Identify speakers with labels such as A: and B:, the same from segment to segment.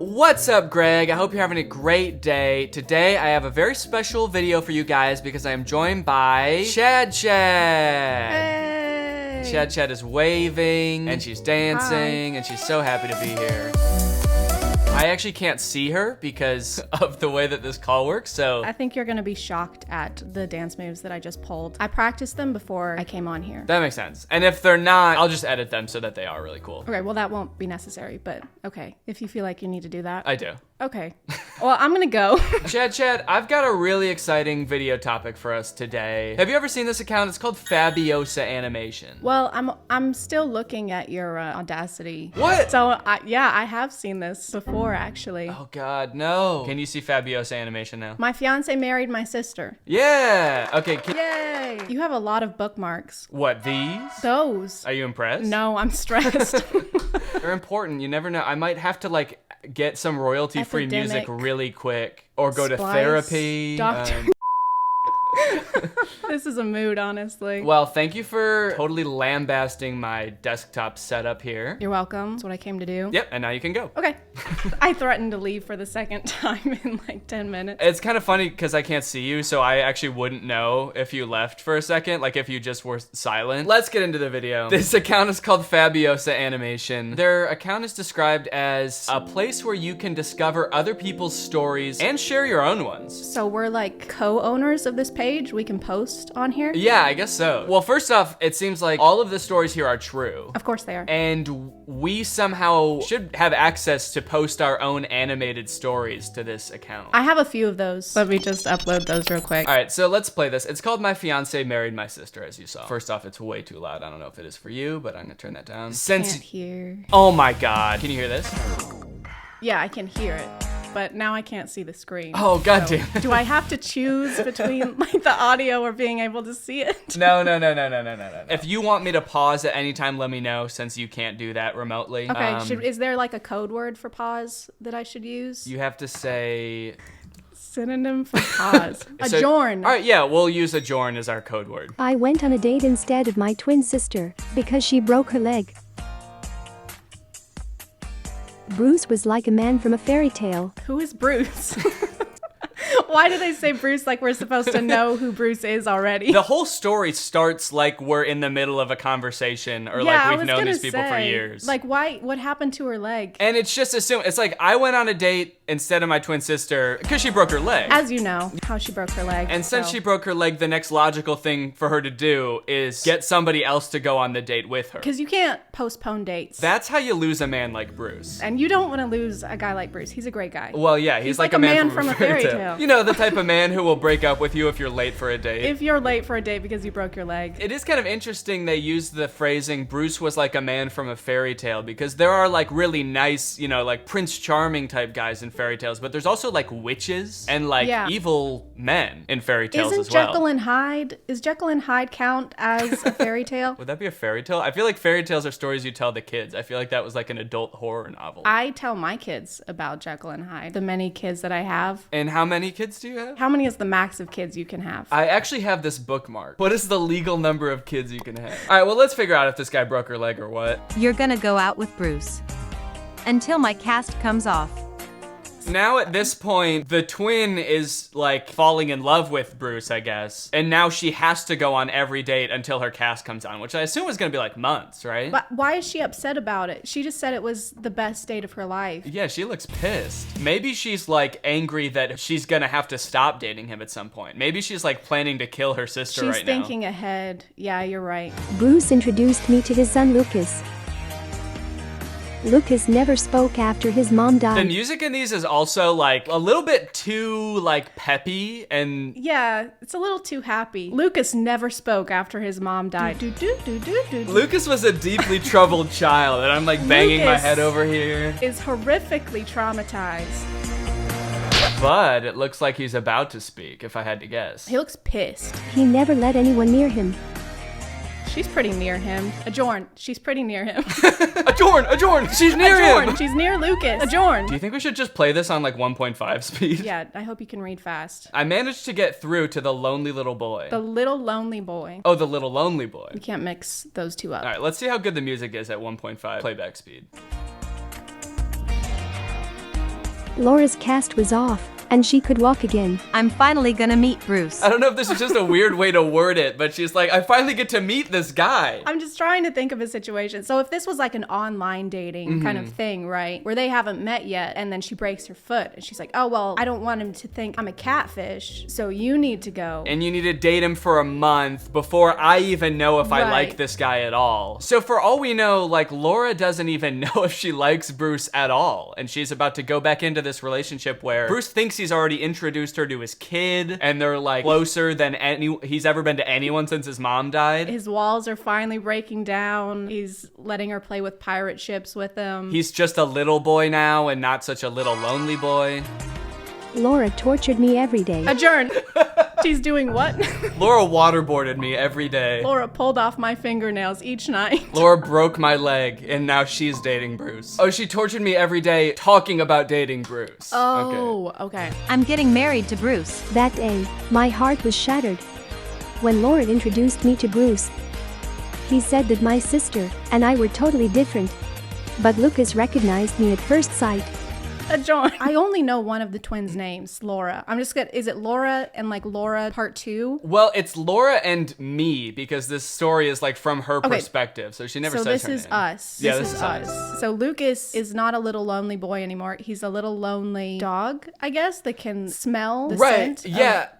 A: What's up, Greg? I hope you're having a great day. Today, I have a very special video for you guys because I am joined by Chad.
B: Hey!
A: Chad is waving, and she's dancing,
B: Hi.
A: and she's so happy to be here. I actually can't see her because of the way that this call works, so...
B: I think you're gonna be shocked at the dance moves that I just pulled. I practiced them before I came on here.
A: That makes sense. And if they're not, I'll just edit them so that they are really cool.
B: Okay, well that won't be necessary, but okay. If you feel like you need to do that.
A: I do.
B: Okay. Well, I'm gonna go.
A: Chad, I've got a really exciting video topic for us today. Have you ever seen this account? It's called Fabiosa Animation.
B: Well, I'm still looking at your Audacity.
A: What?
B: So, yeah, I have seen this before, actually.
A: Oh God, no. Can you see Fabiosa Animation now?
B: My fiance married my sister.
A: Yeah. Okay.
B: Yay! You have a lot of bookmarks.
A: What, these?
B: Those.
A: Are you impressed?
B: No, I'm stressed.
A: They're important. You never know. I might have to like get some royalty-free music really quick or go to therapy.
B: Doctor. This is a mood, honestly.
A: Well, thank you for totally lambasting my desktop setup here.
B: You're welcome. That's what I came to do.
A: Yep, and now you can go.
B: Okay. I threatened to leave for the second time in like 10 minutes.
A: It's kind of funny because I can't see you, so I actually wouldn't know if you left for a second, like if you just were silent. Let's get into the video. This account is called Fabiosa Animation. Their account is described as a place where you can discover other people's stories and share your own ones.
B: So we're like co-owners of this page. We can post on here.
A: Yeah, I guess so. Well, first off, it seems like all of the stories here are true.
B: Of course they are.
A: And we somehow should have access to post our own animated stories to this account.
B: I have a few of those. Let me just upload those real quick.
A: All right, so let's play this. It's called My Fiance Married My Sister, as you saw. First off, it's way too loud. I don't know if it is for you, but I'm gonna turn that down.
B: Can't hear.
A: Oh my God, can you hear this?
B: Yeah, I can hear it. But now I can't see the screen.
A: Oh, goddamn.
B: So, do I have to choose between like the audio or being able to see it?
A: No. If you want me to pause at any time, let me know, since you can't do that remotely.
B: Okay, is there like a code word for pause that I should use?
A: You have to say...
B: Synonym for pause. Adjourn.
A: All right, yeah, we'll use adjourn as our code word.
C: I went on a date instead of my twin sister because she broke her leg. Bruce was like a man from a fairy tale.
B: Who is Bruce? Why do they say Bruce like we're supposed to know who Bruce is already?
A: The whole story starts like we're in the middle of a conversation or like we've known these people for years.
B: Like what happened to her leg?
A: And it's just assumed, it's like I went on a date instead of my twin sister because she broke her leg.
B: As you know, how she broke her leg.
A: And since she broke her leg, the next logical thing for her to do is get somebody else to go on the date with her.
B: Because you can't postpone dates.
A: That's how you lose a man like Bruce.
B: And you don't want to lose a guy like Bruce. He's a great guy.
A: Well, yeah, he's like a man from a fairy tale. You know, the type of man who will break up with you if you're late for a date.
B: If you're late for a date because you broke your leg.
A: It is kind of interesting they use the phrasing, Bruce was like a man from a fairy tale, because there are like really nice, you know, like Prince Charming type guys in fairy tales, but there's also like witches and like evil men in fairy tales as well.
B: Does Jekyll and Hyde count as a fairy tale?
A: Would that be a fairy tale? I feel like fairy tales are stories you tell the kids. I feel like that was like an adult horror novel.
B: I tell my kids about Jekyll and Hyde, the many kids that I have.
A: And how many kids do you have?
B: How many is the max of kids you can have?
A: I actually have this bookmark. What is the legal number of kids you can have? All right, well, let's figure out if this guy broke her leg or what.
D: You're gonna go out with Bruce until my cast comes off.
A: Now at this point, the twin is like falling in love with Bruce, I guess. And now she has to go on every date until her cast comes on, which I assume is gonna be like months, right?
B: But why is she upset about it? She just said it was the best date of her life.
A: Yeah, she looks pissed. Maybe she's like angry that she's gonna have to stop dating him at some point. Maybe she's like planning to kill her sister right now.
B: She's thinking ahead. Yeah, you're right.
C: Bruce introduced me to his son Lucas. Lucas never spoke after his mom died.
A: The music in these is also like a little bit too like peppy and...
B: Yeah, it's a little too happy. Lucas never spoke after his mom died.
A: Lucas was a deeply troubled child, and I'm like banging my head over here.
B: Is horrifically traumatized.
A: But it looks like he's about to speak, if I had to guess.
B: He looks pissed.
C: He never let anyone near him.
B: She's pretty near him. Adjourn. She's pretty near him.
A: Adjourn! She's near him!
B: She's near Lucas. Adjourn.
A: Do you think we should just play this on like 1.5 speed?
B: Yeah, I hope you can read fast.
A: I managed to get through to the lonely little boy.
B: The little lonely boy.
A: Oh, the little lonely boy.
B: You can't mix those two up.
A: All right, let's see how good the music is at 1.5 playback speed.
C: Laura's cast was off, and she could walk again.
D: I'm finally gonna meet Bruce.
A: I don't know if this is just a weird way to word it, but she's like, I finally get to meet this guy.
B: I'm just trying to think of a situation. So if this was like an online dating kind of thing, right? Where they haven't met yet and then she breaks her foot and she's like, oh, well, I don't want him to think I'm a catfish, so you need to go.
A: And you need to date him for a month before I even know if I like this guy at all. So for all we know, like, Laura doesn't even know if she likes Bruce at all. And she's about to go back into this relationship where Bruce thinks he's already introduced her to his kid and they're like closer than he's ever been to anyone since his mom died.
B: His walls are finally breaking down. He's letting her play with pirate ships with him.
A: He's just a little boy now and not such a little lonely boy.
C: Laura tortured me every day.
B: Adjourn. She's doing what?
A: Laura waterboarded me every day.
B: Laura pulled off my fingernails each night.
A: Laura broke my leg and now she's dating Bruce. Oh, she tortured me every day talking about dating Bruce.
B: Oh, okay.
D: I'm getting married to Bruce.
C: That day, my heart was shattered. When Laura introduced me to Bruce, he said that my sister and I were totally different. But Lucas recognized me at first sight.
B: John. I only know one of the twins' names, Laura. I'm just gonna, is it Laura and like Laura part 2?
A: Well, it's Laura and me because this story is like from her perspective. So she never says her name.
B: So this is us.
A: Yeah, this is us.
B: So Lucas is not a little lonely boy anymore. He's a little lonely dog, I guess, that can smell the scent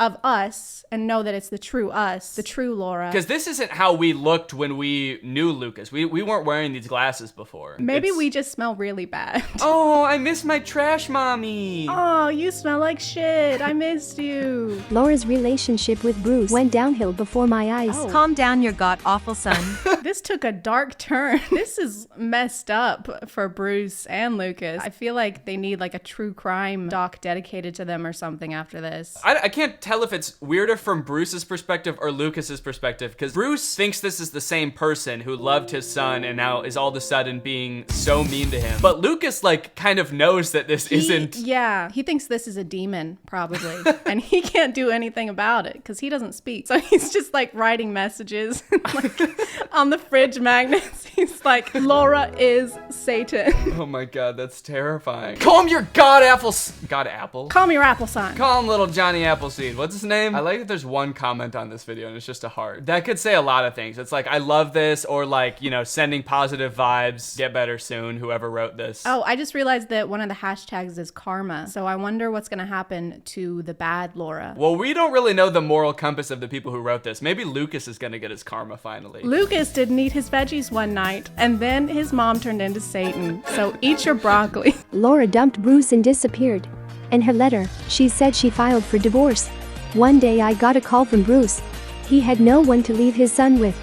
B: of us and know that it's the true us, the true Laura.
A: Because this isn't how we looked when we knew Lucas. We weren't wearing these glasses before.
B: Maybe we just smell really bad.
A: Oh, I miss my trash mommy.
B: Oh, you smell like shit. I missed you.
C: Laura's relationship with Bruce went downhill before my eyes.
D: Oh. Calm down, your god-awful son.
B: This took a dark turn. This is messed up for Bruce and Lucas. I feel like they need like a true crime doc dedicated to them or something after this.
A: I can't tell if it's weirder from Bruce's perspective or Lucas's perspective, because Bruce thinks this is the same person who loved his son and now is all of a sudden being so mean to him. But Lucas like kind of knows that this isn't.
B: Yeah, he thinks this is a demon probably. And he can't do anything about it because he doesn't speak. So he's just like writing messages like on the fridge magnets. He's like, Laura is Satan.
A: Oh my god, that's terrifying. Call him your god apple. God apple?
B: Call me your apple son.
A: Call him little Johnny Appleseed. What's his name? I like that there's one comment on this video and it's just a heart. That could say a lot of things. It's like, I love this, or like, you know, sending positive vibes, get better soon, whoever wrote this.
B: Oh, I just realized that one of the hashtags is karma. So I wonder what's gonna happen to the bad Laura.
A: Well, we don't really know the moral compass of the people who wrote this. Maybe Lucas is gonna get his karma finally.
B: Lucas didn't eat his veggies one night, and then his mom turned into Satan. So eat your broccoli.
C: Laura dumped Bruce and disappeared. In her letter, she said she filed for divorce. One day I got a call from Bruce. He had no one to leave his son with.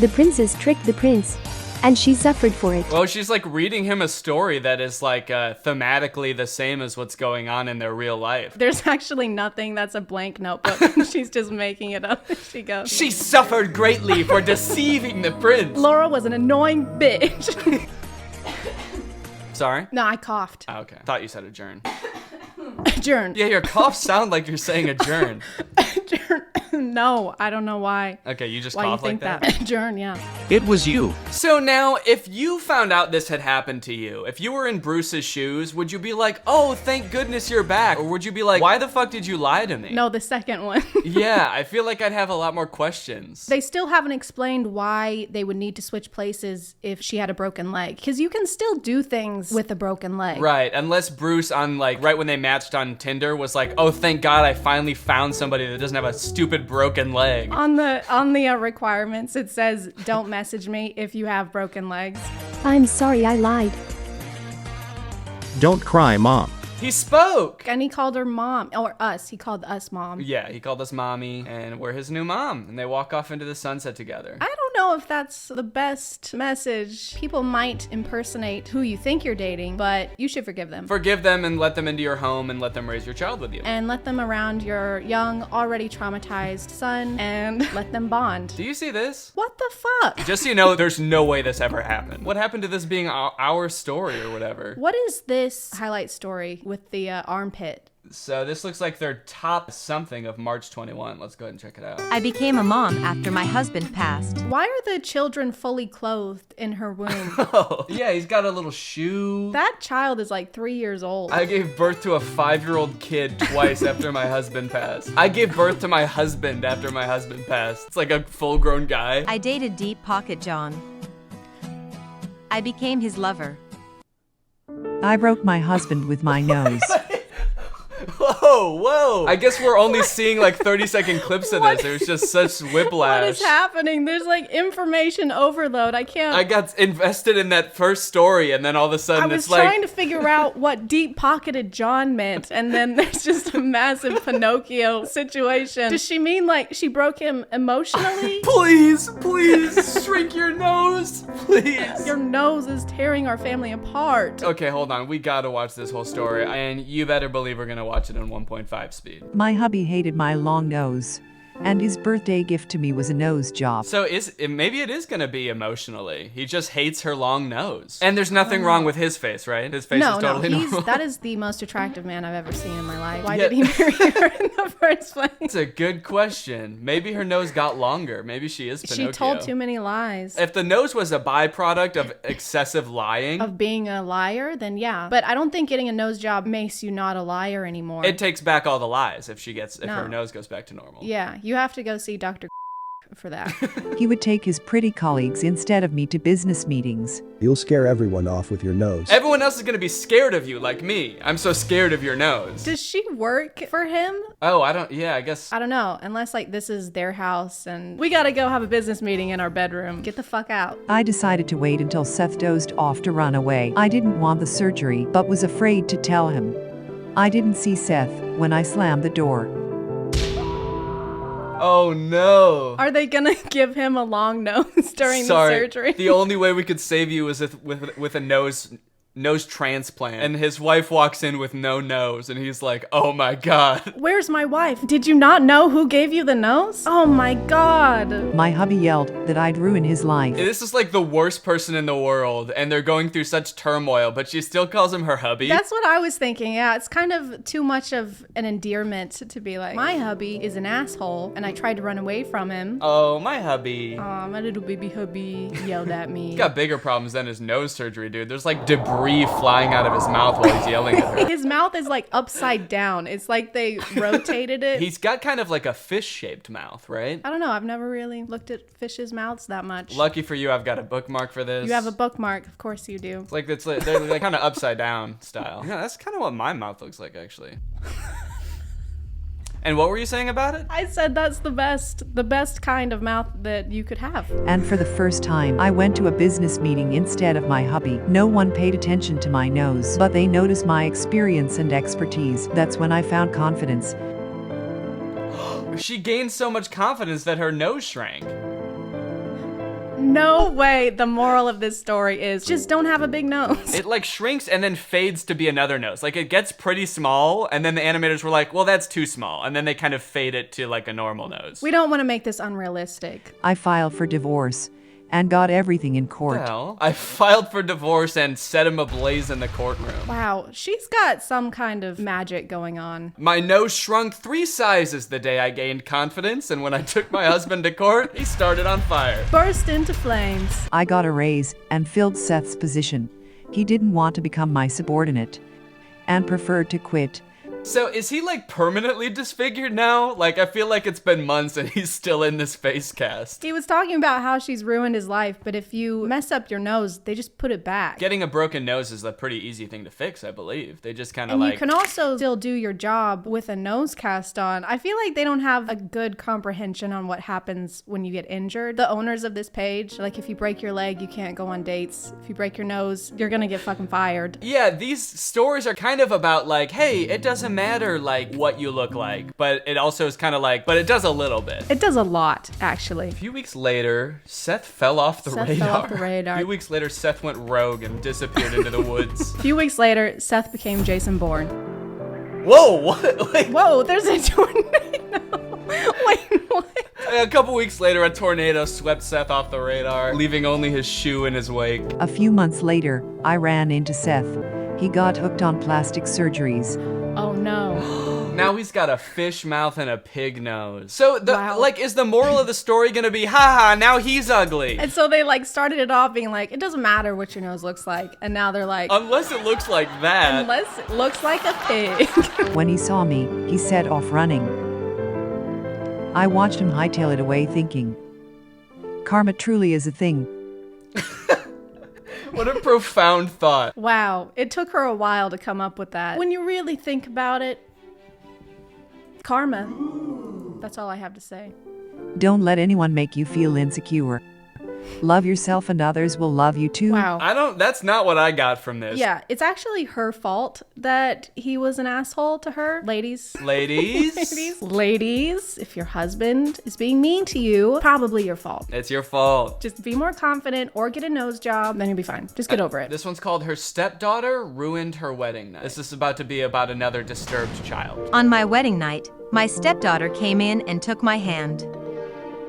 C: The princess tricked the prince, and she suffered for it.
A: Well, she's like reading him a story that is like thematically the same as what's going on in their real life.
B: There's actually nothing. That's a blank notebook. She's just making it up as she goes.
A: She suffered greatly for deceiving the prince.
B: Laura was an annoying bitch.
A: Sorry?
B: No, I coughed.
A: Oh, okay. Thought you said adjourn.
B: Adjourn.
A: Yeah, your coughs sound like you're saying adjourn.
B: Adjourn. No, I don't know why.
A: Okay, you just
B: Why
A: cough
B: you think
A: like that?
B: Adjourn, yeah.
E: It was you.
A: So now, if you found out this had happened to you, if you were in Bruce's shoes, would you be like, oh, thank goodness you're back? Or would you be like, why the fuck did you lie to me?
B: No, the second one.
A: Yeah, I feel like I'd have a lot more questions.
B: They still haven't explained why they would need to switch places if she had a broken leg. Because you can still do things with a broken leg.
A: Right, unless Bruce on like, right when they matched on Tinder was like, oh, thank God I finally found somebody that doesn't have a stupid broken leg.
B: On the requirements, it says, don't message me if you have broken legs.
C: I'm sorry I lied.
E: Don't cry, Mom.
A: He spoke!
B: And he called her mom, or us. He called us mom.
A: Yeah, he called us mommy, and we're his new mom. And they walk off into the sunset together.
B: I don't know if that's the best message. People might impersonate who you think you're dating, but you should forgive them.
A: Forgive them and let them into your home and let them raise your child with you.
B: And let them around your young, already traumatized son, and let them bond.
A: Do you see this?
B: What the fuck?
A: Just so you know, there's no way this ever happened. What happened to this being our story or whatever?
B: What is this highlight story with the armpit?
A: So this looks like their top something of March 21. Let's go ahead and check it out.
D: I became a mom after my husband passed.
B: Why are the children fully clothed in her womb?
A: Oh, yeah, he's got a little shoe.
B: That child is like 3 years old.
A: I gave birth to a 5-year-old kid twice after my husband passed. I gave birth to my husband after my husband passed. It's like a full-grown guy.
D: I dated Deep Pocket John. I became his lover.
E: I broke my husband with my nose.
A: Whoa. I guess we're only seeing like 30-second clips of this. There's just such whiplash.
B: What is happening? There's like information overload. I can't.
A: I got invested in that first story, and then all of a sudden
B: I was
A: it's like...
B: trying to figure out what deep-pocketed John meant, and then there's just a massive Pinocchio situation. Does she mean like she broke him emotionally?
A: Please, shrink your nose, please.
B: Your nose is tearing our family apart.
A: Okay, hold on. We gotta watch this whole story, and you better believe we're gonna watch it in 1.5 speed.
E: My hubby hated my long nose, and his birthday gift to me was a nose job.
A: So maybe it is gonna be emotionally. He just hates her long nose. And there's nothing wrong with his face, right? His face is totally normal.
B: That is the most attractive man I've ever seen in my life. Why did he marry her in the first place?
A: It's a good question. Maybe her nose got longer. Maybe she is Pinocchio.
B: She told too many lies.
A: If the nose was a byproduct of excessive lying,
B: of being a liar, then yeah. But I don't think getting a nose job makes you not a liar anymore.
A: it takes back all the lies if her nose goes back to normal.
B: Yeah, you have to go see Dr. for that.
E: He would take his pretty colleagues instead of me to business meetings.
F: You'll scare everyone off with your nose.
A: Everyone else is gonna be scared of you, like me. I'm so scared of your nose.
B: Does she work for him?
A: Oh, I guess.
B: I don't know, unless like this is their house and we gotta go have a business meeting in our bedroom. Get the fuck out.
E: I decided to wait until Seth dozed off to run away. I didn't want the surgery, but was afraid to tell him. I didn't see Seth when I slammed the door.
A: Oh no.
B: Are they gonna give him a long nose during the surgery?
A: The only way we could save you is with a nose transplant. And his wife walks in with no nose and he's like, oh my god.
B: Where's my wife? Did you not know who gave you the nose? Oh my god.
E: My hubby yelled that I'd ruin his life.
A: This is like the worst person in the world and they're going through such turmoil, but she still calls him her hubby.
B: That's what I was thinking. Yeah, it's kind of too much of an endearment to be like, my hubby is an asshole and I tried to run away from him.
A: Oh, my hubby.
B: Aw, my little baby hubby yelled at me.
A: He's got bigger problems than his nose surgery, dude. There's like debris flying out of his mouth while he's yelling at her.
B: His mouth is like upside down. It's like they rotated it.
A: He's got kind of like a fish-shaped mouth, right?
B: I don't know. I've never really looked at fishes' mouths that much.
A: Lucky for you, I've got a bookmark for this.
B: You have a bookmark. Of course you do.
A: They're like kind of upside down style. Yeah, that's kind of what my mouth looks like, actually. And what were you saying about it?
B: I said that's the best kind of mouth that you could have.
E: And for the first time, I went to a business meeting instead of my hubby. No one paid attention to my nose, but they noticed my experience and expertise. That's when I found confidence.
A: She gained so much confidence that her nose shrank.
B: No way. The moral of this story is just don't have a big nose.
A: It like shrinks and then fades to be another nose. Like it gets pretty small and then the animators were like, well, that's too small. And then they kind of fade it to like a normal nose.
B: We don't want to make this unrealistic.
E: I filed for divorce and got everything in court.
A: Well, I filed for divorce and set him ablaze in the courtroom.
B: Wow, she's got some kind of magic going on.
A: My nose shrunk 3 sizes the day I gained confidence, and when I took my husband to court, he started on fire.
B: Burst into flames.
E: I got a raise and filled Seth's position. He didn't want to become my subordinate and preferred to quit.
A: So is he like permanently disfigured now? Like I feel like it's been months and he's still in this face cast.
B: He was talking about how she's ruined his life, but if you mess up your nose, they just put it back.
A: Getting a broken nose is a pretty easy thing to fix, I believe. They just kind of
B: like... And you can also still do your job with a nose cast on. I feel like they don't have a good comprehension on what happens when you get injured. The owners of this page, like if you break your leg, you can't go on dates. If you break your nose, you're gonna get fucking fired.
A: Yeah, these stories are kind of about like, hey, it doesn't matter like what you look like, but it also is kind of like, but it does a little bit.
B: It does a lot, actually.
A: A few weeks later, Seth fell off the radar.
B: A
A: few weeks later, Seth went rogue and disappeared into the woods.
B: A few weeks later, Seth became Jason Bourne.
A: Whoa, what? Like,
B: whoa, there's a tornado. Wait, what?
A: A couple weeks later, a tornado swept Seth off the radar, leaving only his shoe in his wake.
E: A few months later, I ran into Seth. He got hooked on plastic surgeries.
B: Oh no.
A: Now he's got a fish mouth and a pig nose. So the
B: Wow.
A: like, is the moral of the story gonna be, haha, now he's ugly?
B: And so they like started it off being like, it doesn't matter what your nose looks like. And now they're like,
A: Unless it looks like that.
B: unless it looks like a pig.
E: When he saw me, he set off running. I watched him hightail it away thinking, karma truly is a thing.
A: What a profound thought.
B: Wow, it took her a while to come up with that. When you really think about it, karma. That's all I have to say.
E: Don't let anyone make you feel insecure. Love yourself and others will love you too.
B: Wow.
A: That's not what I got from this.
B: Yeah, it's actually her fault that he was an asshole to her. Ladies.
A: Ladies?
B: Ladies, if your husband is being mean to you, probably your fault.
A: It's your fault.
B: Just be more confident or get a nose job, then you'll be fine. Just get over it.
A: This one's called Her Stepdaughter Ruined Her Wedding Night. This is about to be about another disturbed child.
D: On my wedding night, my stepdaughter came in and took my hand.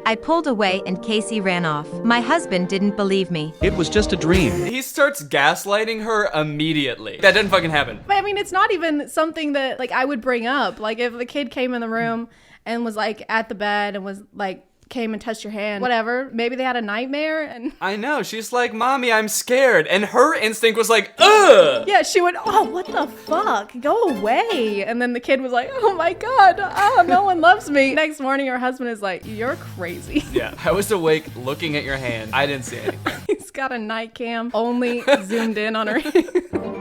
D: I pulled away and Casey ran off. My husband didn't believe me.
G: It was just a dream.
A: He starts gaslighting her immediately. That didn't fucking happen.
B: But I mean, it's not even something that like I would bring up. Like if the kid came in the room and was like at the bed and was like came and touched your hand, whatever. Maybe they had a nightmare and
A: I know. She's like, Mommy, I'm scared. And her instinct was like, ugh.
B: yeah, she went, oh, what the fuck? Go away. And then the kid was like, oh my God, oh, no one loves me. Next morning, her husband is like, you're crazy.
A: Yeah, I was awake looking at your hand. I didn't see anything.
B: He's got a night cam only zoomed in on her.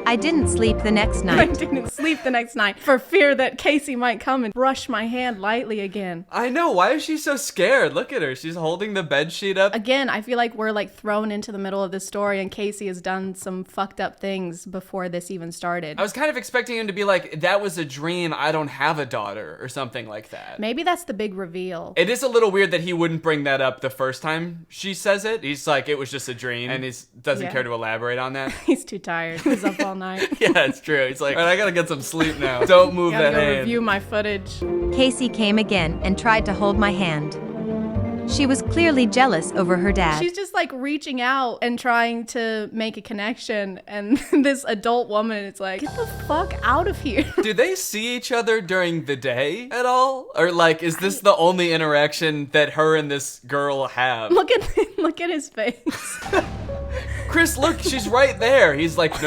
D: I didn't sleep the next
B: I
D: night.
B: didn't sleep the next night for fear that Casey might come and brush my hand lightly again.
A: I know. Why is she so scared? Look at her. She's holding the bed sheet up.
B: Again, I feel like we're like thrown into the middle of this story and Casey has done some fucked up things before this even started.
A: I was kind of expecting him to be like, that was a dream. I don't have a daughter or something like that.
B: Maybe that's the big reveal.
A: It is a little weird that he wouldn't bring that up the first time she says it. He's like, it was just a dream. And he doesn't
B: Yeah.
A: care to elaborate on that.
B: He's too tired. He's up all night.
A: Yeah, it's true. He's like, all right, I gotta get some sleep now. Don't move
B: Gotta
A: that
B: go
A: hand.
B: review my footage.
D: Casey came again and tried to hold my hand. She was clearly jealous over her dad.
B: She's just like reaching out and trying to make a connection, and this adult woman is like, get the fuck out of here.
A: Do they see each other during the day at all? Or like, is this the only interaction that her and this girl have?
B: Look at his face.
A: Chris, look, she's right there. He's like,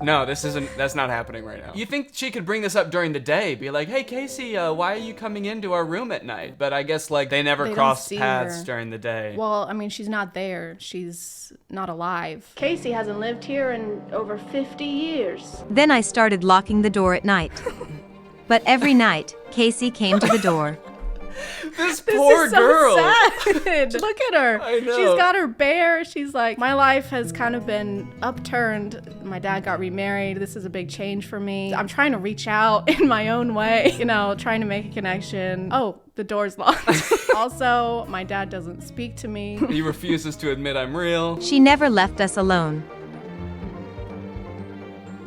A: no, that's not happening right now. You think she could bring this up during the day? Be like, hey, Casey, why are you coming into our room at night? But I guess like they never
B: They don't
A: cross
B: see
A: paths
B: her.
A: during the day.
B: Well, I mean, she's not there. She's not alive. Casey hasn't lived here in over 50 years.
D: Then I started locking the door at night. But every night, Casey came to the door.
A: This poor
B: is so
A: girl.
B: sad. Look at her.
A: I know.
B: She's got her bear. She's like, my life has kind of been upturned. My dad got remarried. This is a big change for me. I'm trying to reach out in my own way, trying to make a connection. Oh, the door's locked. Also, my dad doesn't speak to me.
A: He refuses to admit I'm real.
D: She never left us alone.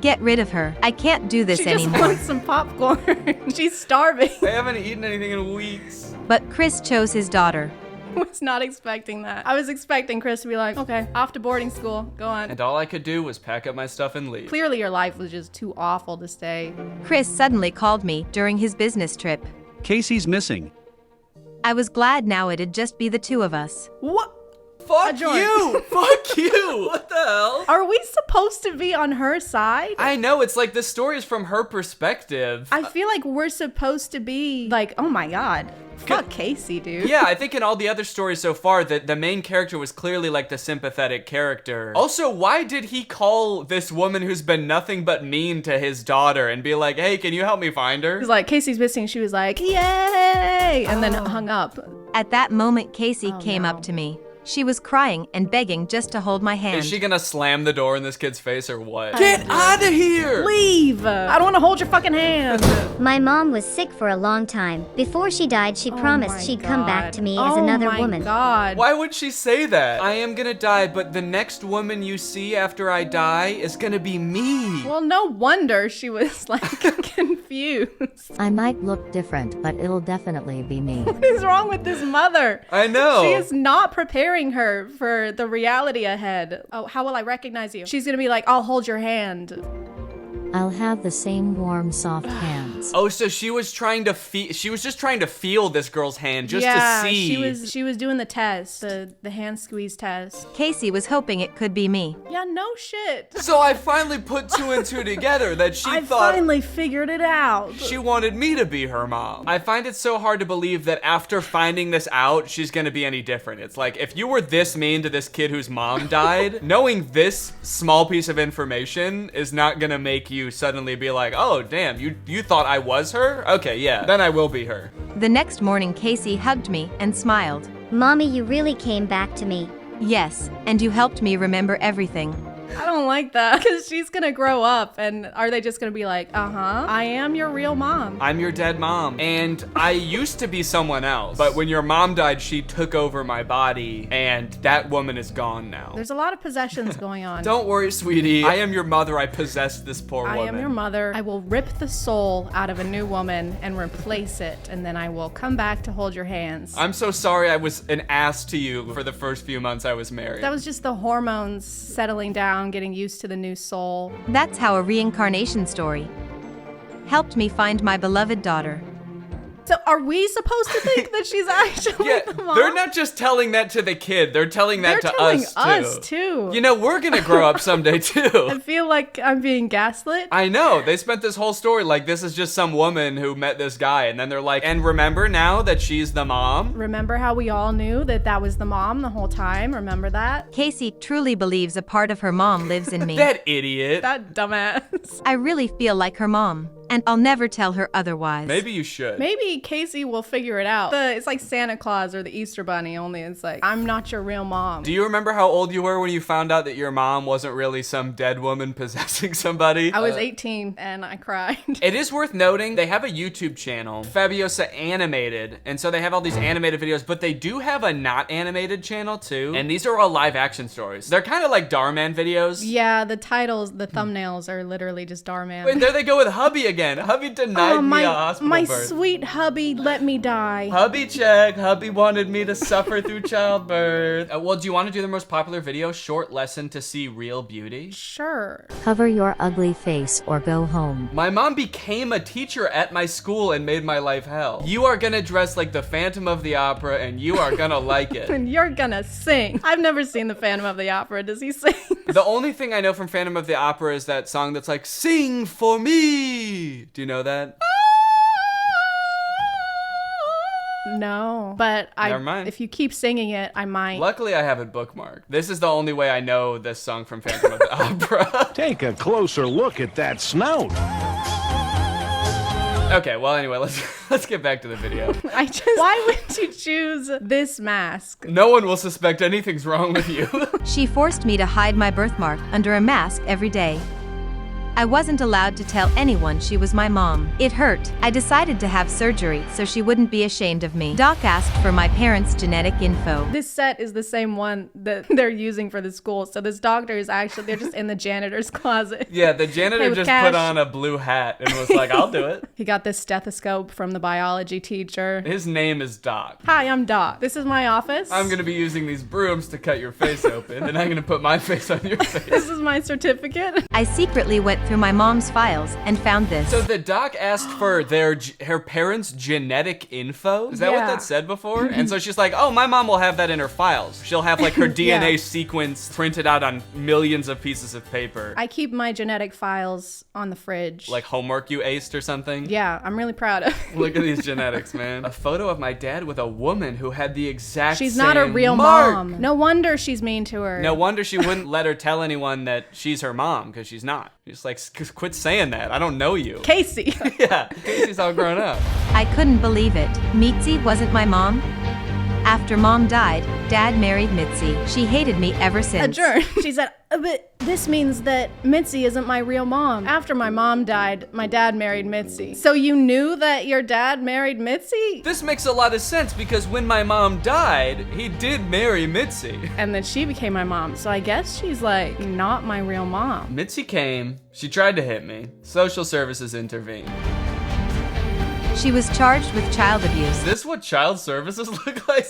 D: Get rid of her. I can't do this
B: She just
D: anymore.
B: wants some popcorn. She's starving.
A: I haven't eaten anything in weeks.
D: But Chris chose his daughter.
B: Was not expecting that. I was expecting Chris to be like, okay, off to boarding school. Go on.
A: And all I could do was pack up my stuff and leave.
B: Clearly your life was just too awful to stay.
D: Chris suddenly called me during his business trip.
G: Casey's missing.
D: I was glad now it'd just be the two of us.
B: What?
A: Fuck
B: joint.
A: you! Fuck you! What the hell?
B: Are we supposed to be on her side?
A: I know, it's like the story is from her perspective.
B: I feel like we're supposed to be like, oh my God, fuck Casey, dude.
A: Yeah, I think in all the other stories so far, the main character was clearly like the sympathetic character. Also, why did he call this woman who's been nothing but mean to his daughter and be like, hey, can you help me find her?
B: He was like, Casey's missing. She was like, yay! And then hung up.
D: At that moment, Casey came
B: no.
D: up to me. She was crying and begging just to hold my hand.
A: Is she gonna slam the door in this kid's face or what? Get out of here!
B: Leave! I don't want to hold your fucking hand.
H: My mom was sick for a long time. Before she died, she promised she'd come back to me as another woman.
B: Oh my God.
A: Why would she say that? I am gonna die, but the next woman you see after I die is gonna be me.
B: Well, no wonder she was like confused.
I: I might look different, but it'll definitely be me.
B: What is wrong with this mother?
A: I know.
B: She is not preparing her for the reality ahead. Oh, how will I recognize you? She's gonna be like, I'll hold your hand.
I: I'll have the same warm, soft hands.
A: Oh, so she was trying to she was just trying to feel this girl's hand just
B: yeah,
A: to see.
B: she was doing the test, the hand squeeze test.
D: Casey was hoping it could be me.
B: Yeah, no shit.
A: So I finally put two and two together that she
B: I
A: thought
B: finally figured it out.
A: she wanted me to be her mom. I find it so hard to believe that after finding this out, she's gonna be any different. It's like, if you were this mean to this kid whose mom died, knowing this small piece of information is not gonna make you suddenly be like, oh damn, you thought I was her? Okay, yeah, then I will be her.
D: The next morning, Casey hugged me and smiled.
H: Mommy, you really came back to me.
D: Yes, and you helped me remember everything.
B: I don't like that, because she's gonna grow up, and are they just gonna be like, I am your real mom.
A: I'm your dead mom. And I used to be someone else, but when your mom died, she took over my body, and that woman is gone now.
B: There's a lot of possessions going on.
A: Don't worry, sweetie. I am your mother. I possessed this poor woman.
B: I am your mother. I will rip the soul out of a new woman and replace it, and then I will come back to hold your hands.
A: I'm so sorry I was an ass to you for the first few months I was married.
B: That was just the hormones settling down, getting used to the new soul.
D: That's how a reincarnation story helped me find my beloved daughter.
B: So are we supposed to think that she's actually the mom?
A: They're not just telling that to the kid. They're telling that to us
B: too.
A: You know, we're gonna grow up someday too.
B: I feel like I'm being gaslit.
A: I know. They spent this whole story like this is just some woman who met this guy, and then they're like, and remember now that she's the mom?
B: Remember how we all knew that that was the mom the whole time? Remember that?
D: Casey truly believes a part of her mom lives in me.
A: That idiot.
B: That dumbass.
D: I really feel like her mom, and I'll never tell her otherwise.
A: Maybe you should.
B: Maybe Casey will figure it out. It's like Santa Claus or the Easter Bunny, only it's like, I'm not your real mom.
A: Do you remember how old you were when you found out that your mom wasn't really some dead woman possessing somebody?
B: I was 18 and I cried.
A: It is worth noting, they have a YouTube channel, Fabiosa Animated, and so they have all these animated videos, but they do have a not animated channel too, and these are all live action stories. They're kind of like Darman videos.
B: Yeah, the titles, the thumbnails are literally just Darman.
A: Wait, there they go with hubby again. Hubby denied me a hospital
B: my
A: birth.
B: Sweet hubby let me die.
A: Hubby check. Hubby wanted me to suffer through childbirth. Well, do you want to do the most popular video, short lesson to see real beauty?
B: Sure.
I: Cover your ugly face or go home.
A: My mom became a teacher at my school and made my life hell. You are gonna dress like the Phantom of the Opera and you are gonna like it.
B: And you're gonna sing. I've never seen the Phantom of the Opera. Does he sing?
A: The only thing I know from Phantom of the Opera is that song that's like, sing for me. Do you know that?
B: No, but
A: Never mind.
B: If you keep singing it, I might.
A: Luckily, I have it bookmarked. This is the only way I know this song from Phantom of the Opera.
J: Take a closer look at that snout.
A: Okay, well, anyway, let's get back to the video.
B: Why would you choose this mask?
A: No one will suspect anything's wrong with you.
D: She forced me to hide my birthmark under a mask every day. I wasn't allowed to tell anyone she was my mom. It hurt. I decided to have surgery so she wouldn't be ashamed of me. Doc asked for my parents' genetic info.
B: This set is the same one that they're using for the school. So this doctor is actually, they're just in the janitor's closet.
A: Yeah, the janitor just put on a blue hat and was like, I'll do it.
B: He got this stethoscope from the biology teacher.
A: His name is Doc.
B: Hi, I'm Doc. This is my office.
A: I'm gonna be using these brooms to cut your face open, and I'm gonna put my face on your face.
B: This is my certificate.
D: I secretly went through my mom's files and found this.
A: So the doc asked for her parents' genetic info? Is that what that said before? And so she's like, oh, my mom will have that in her files. She'll have like her DNA sequence printed out on millions of pieces of paper.
B: I keep my genetic files on the fridge.
A: Like homework you aced or something?
B: Yeah, I'm really proud of it.
A: Look at these genetics, man. A photo of my dad with a woman who had the exact
B: She's
A: same
B: not a real
A: mark.
B: mom. No wonder she's mean to her.
A: No wonder she wouldn't let her tell anyone that she's her mom, because she's not. Just like, quit saying that. I don't know you.
B: Casey.
A: Yeah, Casey's all grown up.
D: I couldn't believe it. Mitzi wasn't my mom. After mom died, dad married Mitzi. She hated me ever since.
B: Adjourn. She said, but this means that Mitzi isn't my real mom. After my mom died, my dad married Mitzi. So you knew that your dad married Mitzi?
A: This makes a lot of sense because when my mom died, he did marry Mitzi.
B: And then she became my mom. So I guess she's like not my real mom.
A: Mitzi came, she tried to hit me. Social services intervened.
D: She was charged with child abuse.
A: Is this what child services look like?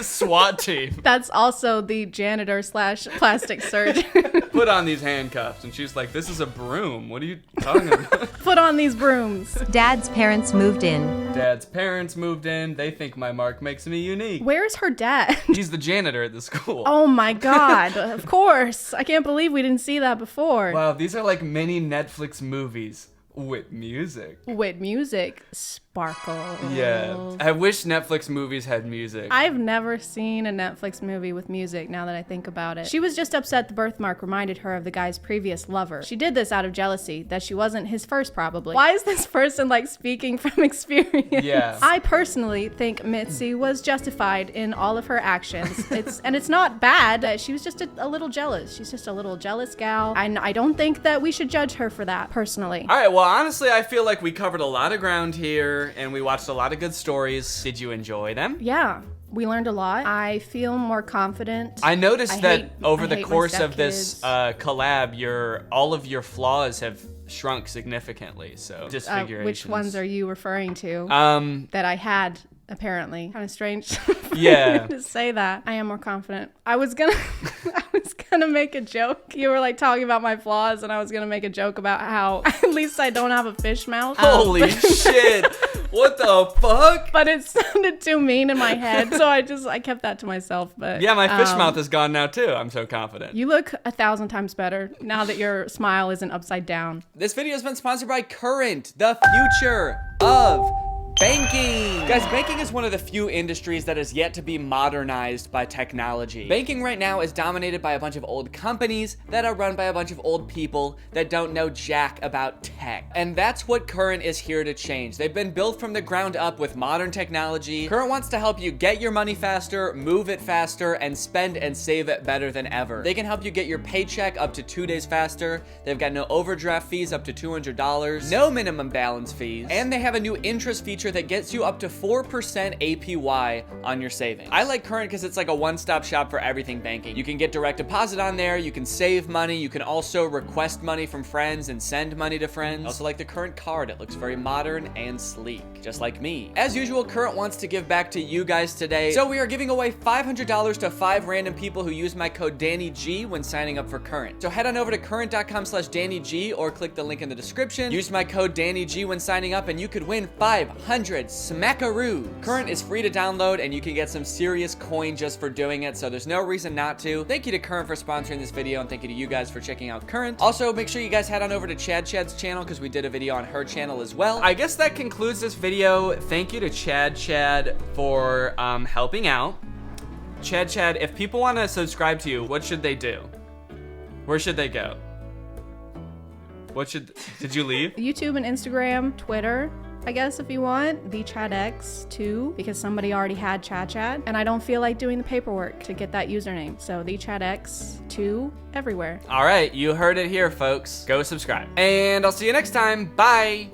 A: SWAT team.
B: That's also the janitor slash plastic surgeon.
A: Put on these handcuffs. And she's like, this is a broom. What are you talking about?
B: Put on these brooms.
D: Dad's parents moved in.
A: Dad's parents moved in. They think my mark makes me unique.
B: Where's her dad?
A: He's the janitor at the school.
B: Oh my God. Of course. I can't believe we didn't see that before.
A: Wow, these are like mini Netflix movies with music.
B: With music. Sparkle.
A: Yeah. I wish Netflix movies had music.
B: I've never seen a Netflix movie with music now that I think about it. She was just upset the birthmark reminded her of the guy's previous lover. She did this out of jealousy, that she wasn't his first probably. Why is this person like speaking from experience?
A: Yeah.
B: I personally think Mitzi was justified in all of her actions. It's not bad. She was just a little jealous. She's just a little jealous gal. I don't think that we should judge her for that personally.
A: All right, well, honestly, I feel like we covered a lot of ground here and we watched a lot of good stories. Did you enjoy them?
B: Yeah. We learned a lot. I feel more confident.
A: I noticed that over the course of this collab, all of your flaws have shrunk significantly. So disfigurations.
B: Which ones are you referring to? That I had apparently. Kind of strange.
A: Yeah.
B: To say that. I am more confident. I was gonna make a joke. You were like talking about my flaws, and I was gonna make a joke about how at least I don't have a fish mouth.
A: Holy shit. What the fuck?
B: But it sounded too mean in my head, so I kept that to myself. But
A: yeah, my fish mouth is gone now too. I'm so confident.
B: You look 1,000 times better now that your smile isn't upside down.
A: This video has been sponsored by Current, the future of banking. Guys, banking is one of the few industries that is yet to be modernized by technology. Banking right now is dominated by a bunch of old companies that are run by a bunch of old people that don't know jack about tech. And that's what Current is here to change. They've been built from the ground up with modern technology. Current wants to help you get your money faster, move it faster, and spend and save it better than ever. They can help you get your paycheck up to 2 days faster. They've got no overdraft fees up to $200, no minimum balance fees, and they have a new interest feature that gets you up to 4% APY on your savings. I like Current because it's like a one-stop shop for everything banking. You can get direct deposit on there, you can save money, you can also request money from friends and send money to friends. I also like the Current card. It looks very modern and sleek, just like me. As usual, Current wants to give back to you guys today, so we are giving away $500 to 5 random people who use my code DannyG when signing up for Current. So head on over to current.com/DannyG or click the link in the description. Use my code DannyG when signing up and you could win 500 smackaroos. Current is free to download and you can get some serious coin just for doing it, so there's no reason not to. Thank you to Current for sponsoring this video and thank you to you guys for checking out Current. Also, make sure you guys head on over to Chad's channel because we did a video on her channel as well. I guess that concludes this video. Thank you to Chad for helping out. Chad, if people want to subscribe to you, what should they do? Where should they go? Did you leave?
B: YouTube and Instagram, Twitter, I guess if you want, the ChadX too, because somebody already had Chad, and I don't feel like doing the paperwork to get that username. So the ChadX 2 everywhere.
A: All right, you heard it here, folks. Go subscribe. And I'll see you next time. Bye.